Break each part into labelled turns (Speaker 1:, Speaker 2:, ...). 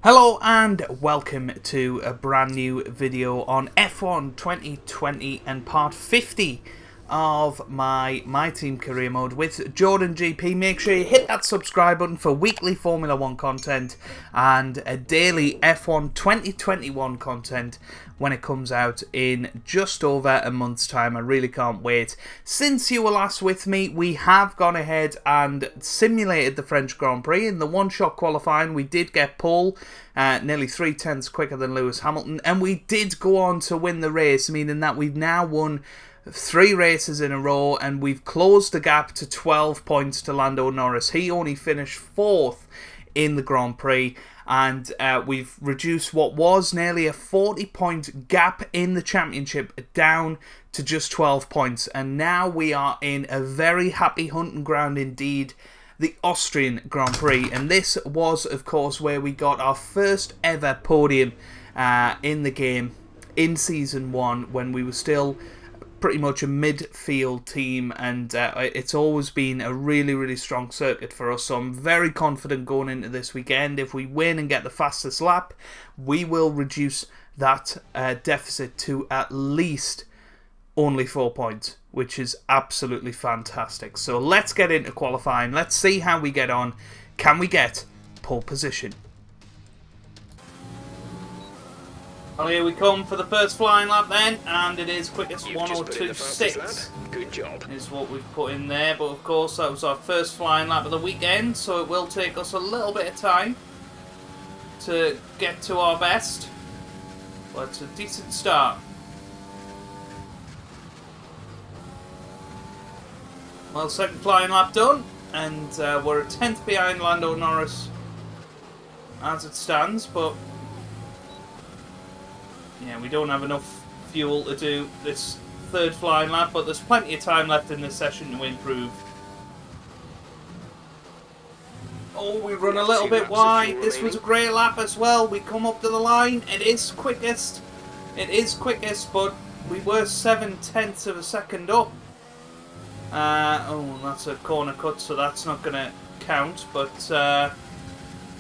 Speaker 1: Hello and welcome to a brand new video on F1 2020 and part 50 of my team career mode with Jordan GP. Make sure you hit that subscribe button for weekly Formula 1 content and a daily F1 2021 content when it comes out in just over a month's time. I really can't wait. Since you were last with me, we have gone ahead and simulated the French Grand Prix. In the one-shot qualifying, we did get pole, nearly 3/10 quicker than Lewis Hamilton, and we did go on to win the race, meaning that we've now won 3 races in a row, and we've closed the gap to 12 points to Lando Norris. He only finished 4th in the Grand Prix, and we've reduced what was nearly a 40-point gap in the championship down to just 12 points. And now we are in a very happy hunting ground indeed, the Austrian Grand Prix. And this was, of course, where we got our first ever podium in the game in Season 1, when we were still pretty much a midfield team, and it's always been a really strong circuit for us. So I'm very confident going into this weekend. If we win and get the fastest lap, we will reduce that deficit to at least only 4 points, which is absolutely fantastic. So let's get into qualifying. Let's see how we get on. Can we get pole position? Well, here we come for the first flying lap then, and it is quickest 1:02.6.
Speaker 2: Good job.
Speaker 1: Is what we've put in there, but of course that was our first flying lap of the weekend, so it will take us a little bit of time to get to our best, but it's a decent start. Well, second flying lap done, and we're a 10th behind Lando Norris as it stands, but yeah, we don't have enough fuel to do this third flying lap, but there's plenty of time left in this session to improve. Oh, we run a little bit wide. This was a great lap as well. We come up to the line. It is quickest. It is quickest, but we were 7/10 of a second up. Oh, that's a corner cut, so that's not going to count. But,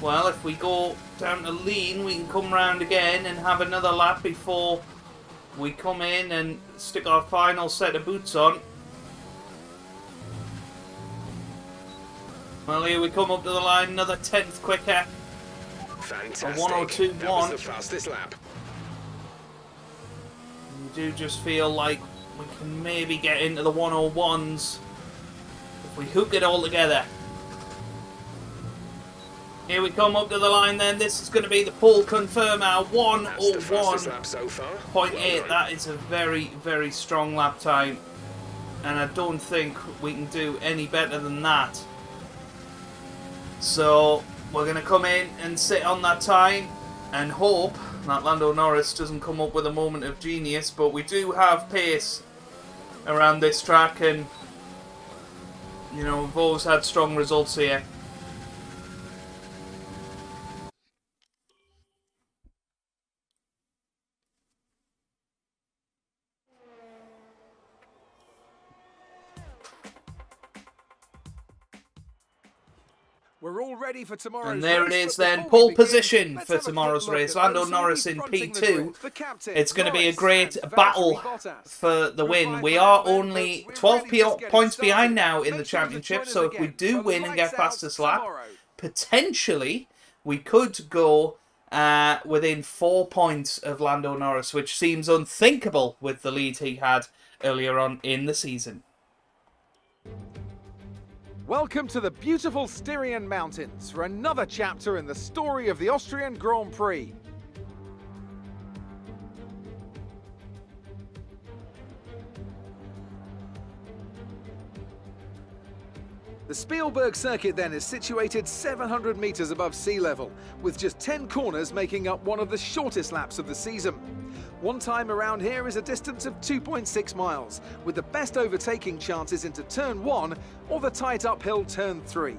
Speaker 1: well, if we go down to lean, we can come round again and have another lap before we come in and stick our final set of boots on. Well, here we come up to the line, another 10th quicker.
Speaker 2: Fantastic.
Speaker 1: A 1:02.1.
Speaker 2: That was the fastest lap.
Speaker 1: We do just feel like we can maybe get into the 1:01s if we hook it all together. Here we come up to the line then. This is going to be the pole confirmer, 1:01.8.
Speaker 2: So far.
Speaker 1: Well, that is a very strong lap time, and I don't think we can do any better than that. So we're going to come in and sit on that time and hope that Lando Norris doesn't come up with a moment of genius, but we do have pace around this track, and you know, we've always had strong results here.
Speaker 3: We're all ready for tomorrow's
Speaker 1: And there it
Speaker 3: race,
Speaker 1: is
Speaker 3: but
Speaker 1: then,
Speaker 3: before
Speaker 1: pole
Speaker 3: we begin,
Speaker 1: position
Speaker 3: let's
Speaker 1: for
Speaker 3: have a
Speaker 1: tomorrow's
Speaker 3: quick look
Speaker 1: race.
Speaker 3: at
Speaker 1: Lando
Speaker 3: those
Speaker 1: Norris in
Speaker 3: confronting the
Speaker 1: P2.
Speaker 3: grid. The captain,
Speaker 1: It's going to be a
Speaker 3: Norris,
Speaker 1: great
Speaker 3: and
Speaker 1: battle
Speaker 3: Valtteri Bottas.
Speaker 1: for the
Speaker 3: Good
Speaker 1: win.
Speaker 3: fight
Speaker 1: We
Speaker 3: for
Speaker 1: are
Speaker 3: that win,
Speaker 1: only
Speaker 3: but we're
Speaker 1: 12
Speaker 3: really just getting
Speaker 1: points
Speaker 3: started.
Speaker 1: behind now in
Speaker 3: Make
Speaker 1: the
Speaker 3: sure to
Speaker 1: championship,
Speaker 3: join us
Speaker 1: so if we
Speaker 3: again
Speaker 1: do
Speaker 3: for the
Speaker 1: win and get
Speaker 3: lights out
Speaker 1: fastest lap,
Speaker 3: tomorrow.
Speaker 1: potentially we could go within 4 points of Lando Norris, which seems unthinkable with the lead he had earlier on in the season.
Speaker 3: Welcome to the beautiful Styrian Mountains for another chapter in the story of the Austrian Grand Prix. The Spielberg circuit then is situated 700 metres above sea level, with just 10 corners making up one of the shortest laps of the season. One time around here is a distance of 2.6 miles, with the best overtaking chances into turn 1 or the tight uphill turn 3.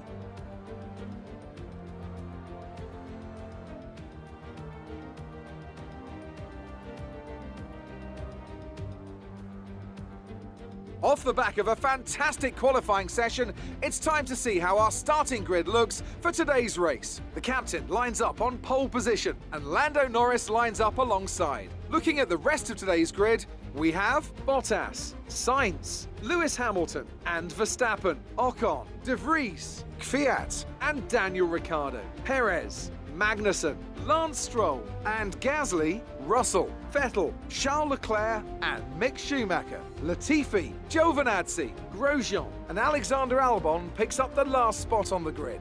Speaker 3: Off the back of a fantastic qualifying session, it's time to see how our starting grid looks for today's race. The captain lines up on pole position and Lando Norris lines up alongside. Looking at the rest of today's grid, we have Bottas, Sainz, Lewis Hamilton and Verstappen, Ocon, De Vries, Kvyat and Daniel Ricciardo, Perez, Magnussen, Lance Stroll and Gasly, Russell, Vettel, Charles Leclerc and Mick Schumacher. Latifi, Giovinazzi, Grosjean and Alexander Albon picks up the last spot on the grid.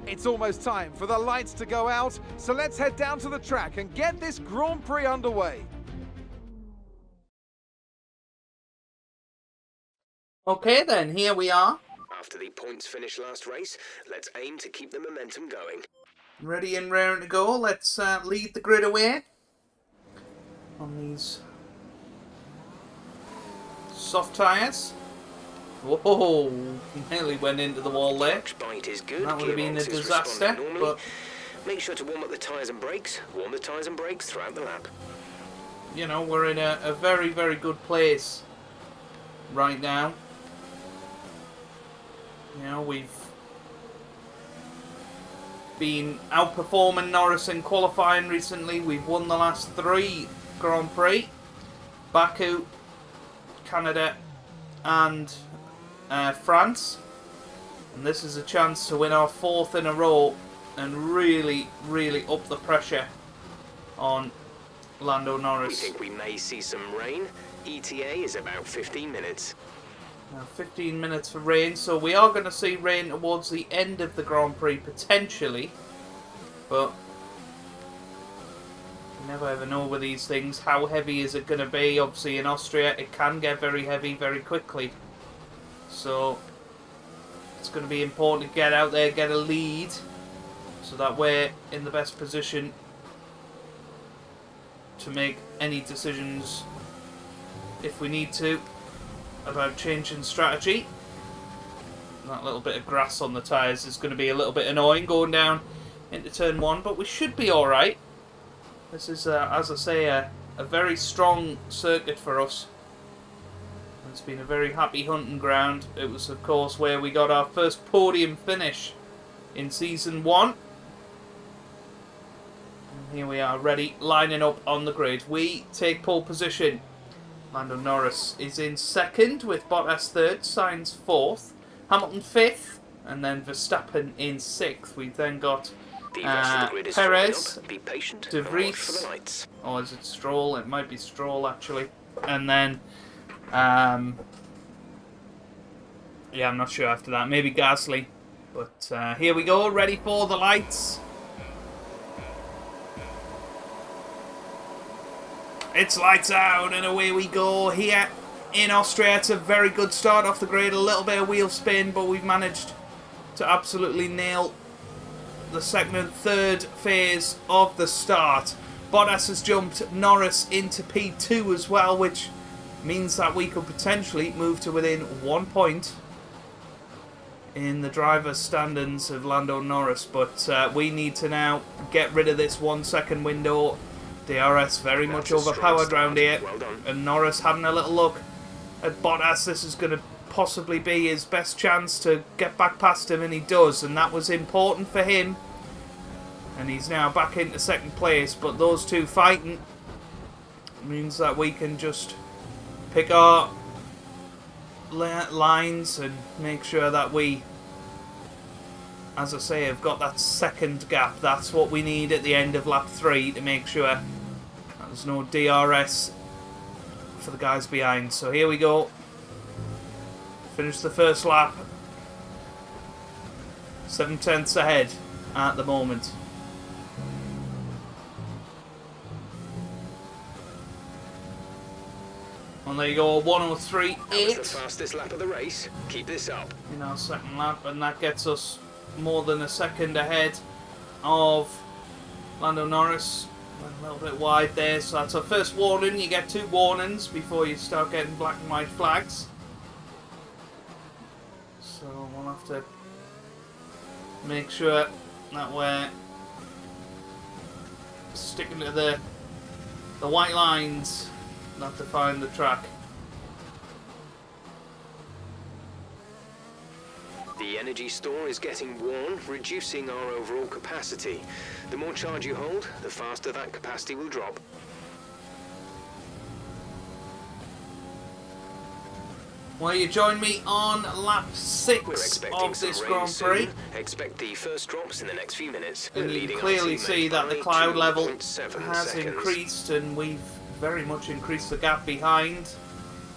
Speaker 3: It's almost time for the lights to go out, so let's head down to the track and get this Grand Prix underway.
Speaker 1: Okay then, here we are.
Speaker 2: After the points finish last race, let's aim to keep the momentum going.
Speaker 1: Ready and raring to go. Let's lead the grid away on these soft tyres. Whoa, nearly went into the wall there.
Speaker 2: Bite is good.
Speaker 1: That would have been a
Speaker 2: Gearbox is
Speaker 1: disaster,
Speaker 2: responding
Speaker 1: but
Speaker 2: make sure to warm up the tyres and brakes. Warm the tyres and brakes throughout the lap.
Speaker 1: you know, we're in a very, very good place right now. You know, we've been outperforming Norris in qualifying recently. We've won the last 3 Grand Prix. Baku, Canada and France. And this is a chance to win our 4th in a row and really, really up the pressure on Lando
Speaker 2: We
Speaker 1: Norris.
Speaker 2: think we may see some rain. ETA is about 15 minutes.
Speaker 1: 15 minutes for rain, so we are going to see rain towards the end of the Grand Prix, potentially. But you never ever know with these things. How heavy is it going to be? Obviously in Austria it can get very heavy very quickly. So it's going to be important to get out there, get a lead, so that we're in the best position to make any decisions if we need to about changing strategy. That little bit of grass on the tyres is going to be a little bit annoying going down into turn 1, but we should be alright. This is, as I say, a very strong circuit for us. It's been a very happy hunting ground. It was, of course, where we got our first podium finish in Season 1. And here we are, ready, lining up on the grid. We take pole position. Lando Norris is in 2nd, with Bottas 3rd, Sainz 4th, Hamilton 5th, and then Verstappen in 6th. We've then got
Speaker 2: The rest of the grid is
Speaker 1: Perez,
Speaker 2: formed up. Be patient
Speaker 1: De
Speaker 2: and watch
Speaker 1: Vries,
Speaker 2: for the lights.
Speaker 1: or is it Stroll? It might be Stroll actually. And then, yeah, I'm not sure after that. Maybe Gasly. But here we go, ready for the lights. It's lights out and away we go here in Austria. It's a very good start off the grid. A little bit of wheel spin, but we've managed to absolutely nail the 2nd and 3rd phase of the start. Bottas has jumped Norris into P2 as well, which means that we could potentially move to within 1 point in the driver's standings of Lando Norris. But we need to now get rid of this 1 second window. DRS very much overpowered round here, and Norris having a little look at Bottas. This is going to possibly be his best chance to get back past him, and he does, and that was important for him. And he's now back into 2nd place, but those two fighting means that we can just pick our lines and make sure that we, as I say, have got that 2nd gap. That's what we need at the end of lap 3 to make sure that there's no DRS for the guys behind. So here we go. Finish the first lap. 7/10 ahead at the moment. And there you go, 1:03.8.
Speaker 2: That was the fastest lap of the race. Keep this up.
Speaker 1: In our 2nd lap, and that gets us more than a second ahead of Lando Norris. A little bit wide there, so that's our first warning. You get 2 warnings before you start getting black and white flags. So we'll have to make sure that we're sticking to the white lines that define the track.
Speaker 2: energy store is getting worn, reducing our overall capacity. The more charge you hold, the faster that capacity will drop.
Speaker 1: Well, you join me on lap 6
Speaker 2: We're
Speaker 1: of
Speaker 2: expecting
Speaker 1: this
Speaker 2: some rain
Speaker 1: Grand Prix.
Speaker 2: soon. Expect the first drops in the next few minutes.
Speaker 1: And
Speaker 2: We're
Speaker 1: you
Speaker 2: leading
Speaker 1: can
Speaker 2: our
Speaker 1: clearly
Speaker 2: teammate
Speaker 1: see that the
Speaker 2: by
Speaker 1: cloud level
Speaker 2: 2.7
Speaker 1: has
Speaker 2: seconds.
Speaker 1: increased, and we've very much increased the gap behind.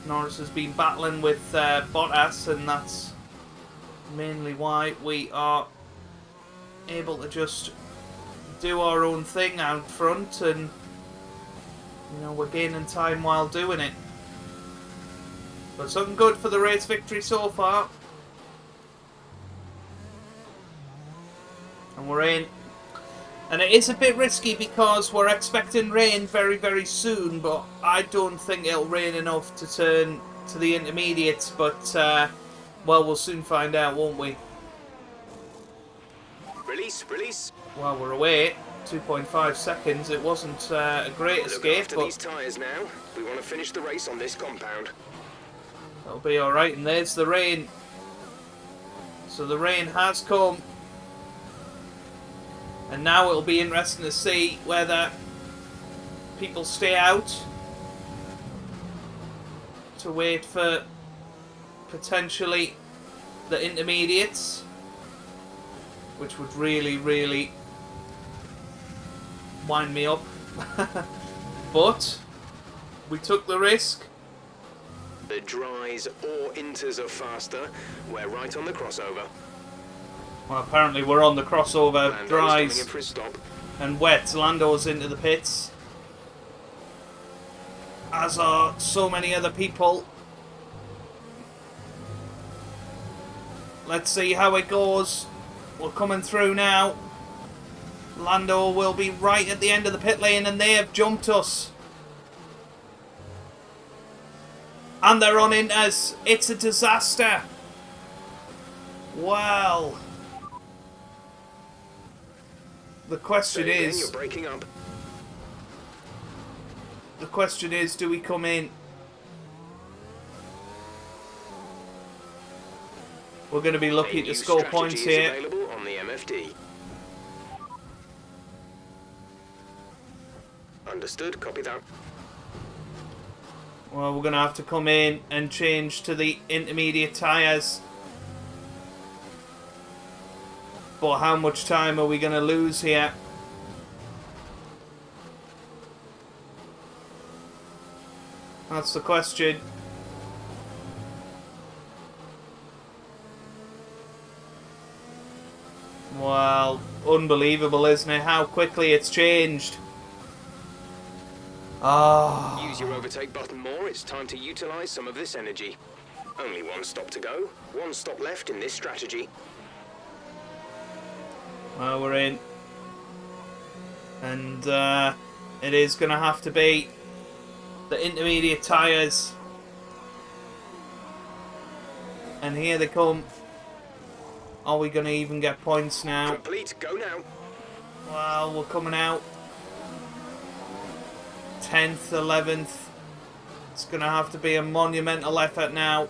Speaker 1: Norris has been battling with Bottas, and that's mainly why we are able to just do our own thing out front, and you know, we're gaining time while doing it. But something good for the race victory so far. And we're in. And it is a bit risky because we're expecting rain very, very soon, but I don't think it'll rain enough to turn to the intermediates, but well, we'll soon find out, won't we?
Speaker 2: Release.
Speaker 1: Well, we're away. 2.5 seconds. It wasn't a great
Speaker 2: Look
Speaker 1: escape,
Speaker 2: after
Speaker 1: but
Speaker 2: these tyres now. We want to finish the race on this compound.
Speaker 1: that'll be alright. And there's the rain. So the rain has come. And now it'll be interesting to see whether people stay out to wait for potentially the intermediates, which would really, really wind me up. But we took the risk.
Speaker 2: The dries or inters are faster. We're right on the crossover.
Speaker 1: Well, apparently we're on the crossover.
Speaker 2: Lando's coming
Speaker 1: Dries
Speaker 2: in for a stop.
Speaker 1: and wet. Lando's into the pits, as are so many other people. Let's see how it goes. We're coming through now. Lando will be right at the end of the pit lane, and they have jumped us. And they're on inters. It's a disaster. Well, the question
Speaker 2: Say again,
Speaker 1: is,
Speaker 2: you're breaking up.
Speaker 1: do we come in? We're going to be lucky
Speaker 2: A
Speaker 1: to
Speaker 2: new
Speaker 1: score
Speaker 2: strategy
Speaker 1: points
Speaker 2: is
Speaker 1: here.
Speaker 2: available on the MFD. Understood, copy that.
Speaker 1: Well, we're going to have to come in and change to the intermediate tyres. But how much time are we going to lose here? That's the question. Well, unbelievable, isn't it? How quickly it's changed. Ah.
Speaker 2: Use your overtake button more. It's time to utilize some of this energy. Only one stop to go. One stop left in this strategy.
Speaker 1: Well, we're in. And it is going to have to be the intermediate tyres. And here they come. Are we going to even get points now?
Speaker 2: Complete, go now.
Speaker 1: Well, we're coming out 10th, 11th. It's going to have to be a monumental effort now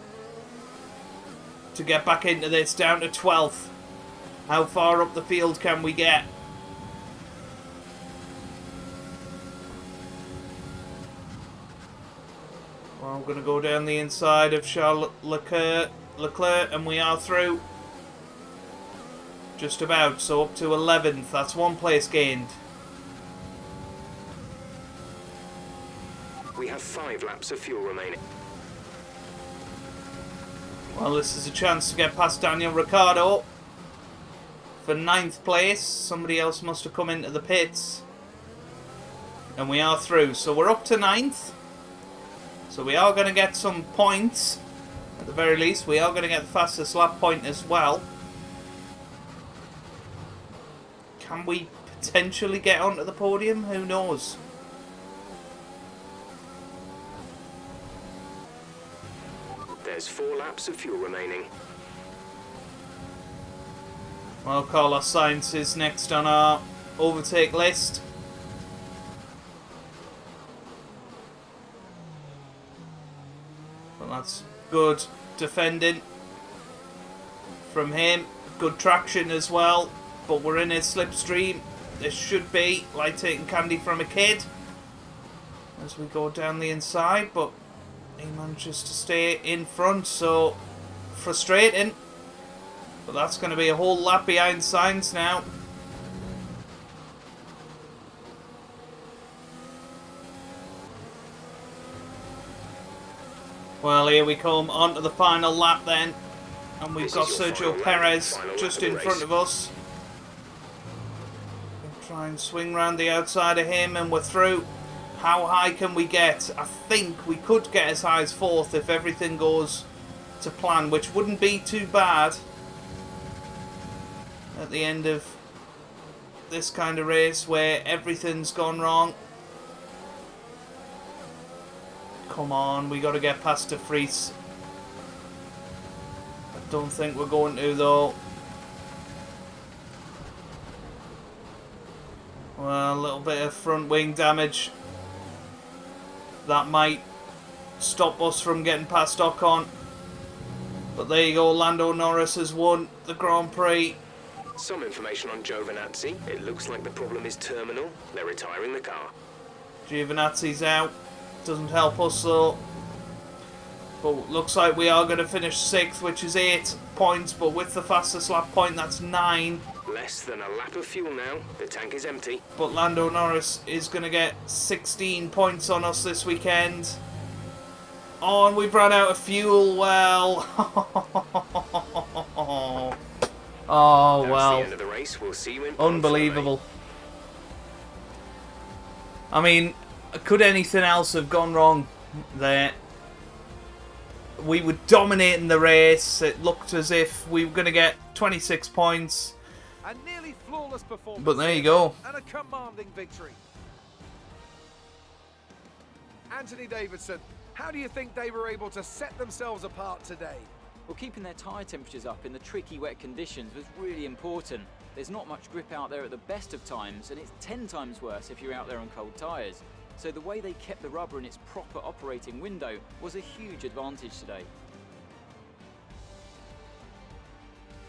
Speaker 1: to get back into this, down to 12th. How far up the field can we get? Well, we're going to go down the inside of Charles Leclerc, and we are through. Just about, so up to 11th. That's one place gained.
Speaker 2: We have 5 laps of fuel remaining.
Speaker 1: Well, this is a chance to get past Daniel Ricciardo for 9th place. Somebody else must have come into the pits. And we are through. So we're up to 9th. So we are going to get some points. At the very least, we are going to get the fastest lap point as well. Can we potentially get onto the podium? Who knows?
Speaker 2: There's 4 laps of fuel remaining.
Speaker 1: Well, Carlos Sainz is next on our overtake list. Well, that's good defending from him. Good traction as well, but we're in his slipstream. This should be like taking candy from a kid as we go down the inside, but he manages to stay in front, so frustrating. But that's going to be a whole lap behind Sainz now. Well, here we come onto the final lap then. And we've got Sergio Perez just in front of us. We'll try and swing round the outside of him and we're through. How high can we get? I think we could get as high as 4th if everything goes to plan, which wouldn't be too bad at the end of this kind of race where everything's gone wrong. Come on, we got to get past De Vries. I don't think we're going to though. Well, a little bit of front wing damage. That might stop us from getting past Ocon. But there you go, Lando Norris has won the Grand Prix.
Speaker 2: Some information on Giovinazzi. It looks like the problem is terminal. They're retiring the car.
Speaker 1: Giovinazzi's out. Doesn't help us though. But looks like we are going to finish 6th, which is 8 points. But with the fastest lap point, that's 9.
Speaker 2: Less than a lap of fuel now. The tank is empty.
Speaker 1: But Lando Norris is going to get 16 points on us this weekend. Oh, and we've run out of fuel. Well. Oh,
Speaker 2: That's
Speaker 1: well.
Speaker 2: the end of the race. We'll see you in
Speaker 1: Unbelievable. I mean, could anything else have gone wrong there? We were dominating the race. It looked as if we were going to get 26 points.
Speaker 3: A nearly flawless performance.
Speaker 1: But there you go.
Speaker 3: And a commanding victory. Anthony Davidson, how do you think they were able to set themselves apart today?
Speaker 4: Well, keeping their tyre temperatures up in the tricky wet conditions was really important. There's not much grip out there at the best of times, and it's 10 times worse if you're out there on cold tyres. So the way they kept the rubber in its proper operating window was a huge advantage today.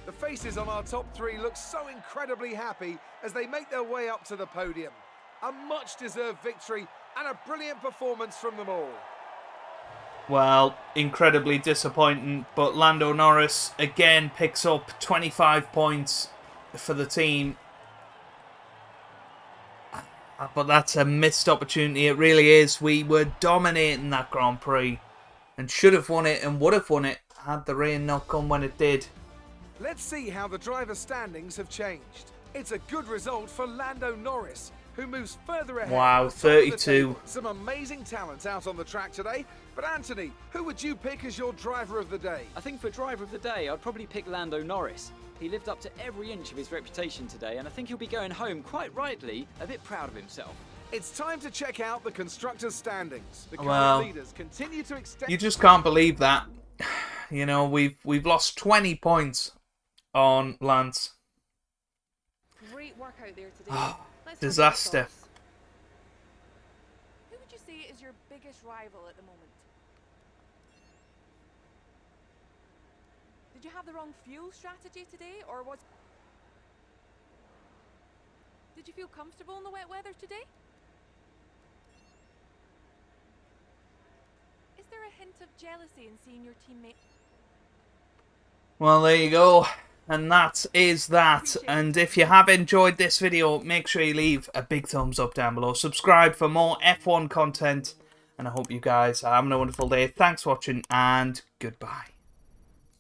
Speaker 3: The faces on our top 3 look so incredibly happy as they make their way up to the podium. A much-deserved victory and a brilliant performance from them all.
Speaker 1: Well, incredibly disappointing, but Lando Norris again picks up 25 points for the team. But that's a missed opportunity, it really is. We were dominating that Grand Prix and should have won it and would have won it had the rain not come when it did.
Speaker 3: Let's see how the driver standings have changed. It's a good result for Lando Norris, who moves further ahead.
Speaker 1: Wow, 32.
Speaker 3: Some amazing talents out on the track today. But Anthony, who would you pick as your driver of the day?
Speaker 4: I think for driver of the day, I'd probably pick Lando Norris. He lived up to every inch of his reputation today, and I think he'll be going home, quite rightly, a bit proud of himself.
Speaker 3: It's time to check out the constructors' standings. The current
Speaker 1: Well,
Speaker 3: leaders continue to extend.
Speaker 1: You just can't believe that. You know, we've lost 20 points on Lance.
Speaker 5: Great work out there today. Let's talk
Speaker 1: Disaster.
Speaker 5: about thoughts. Who would you say is your biggest rival at the moment? Did you have the wrong fuel strategy today, or was... Did you feel comfortable in the wet weather today? Is there a hint of jealousy in seeing your teammate?
Speaker 1: Well, there you go. And that is that. And if you have enjoyed this video, make sure you leave a big thumbs up down below. Subscribe for more F1 content. And I hope you guys are having a wonderful day. Thanks for watching and goodbye.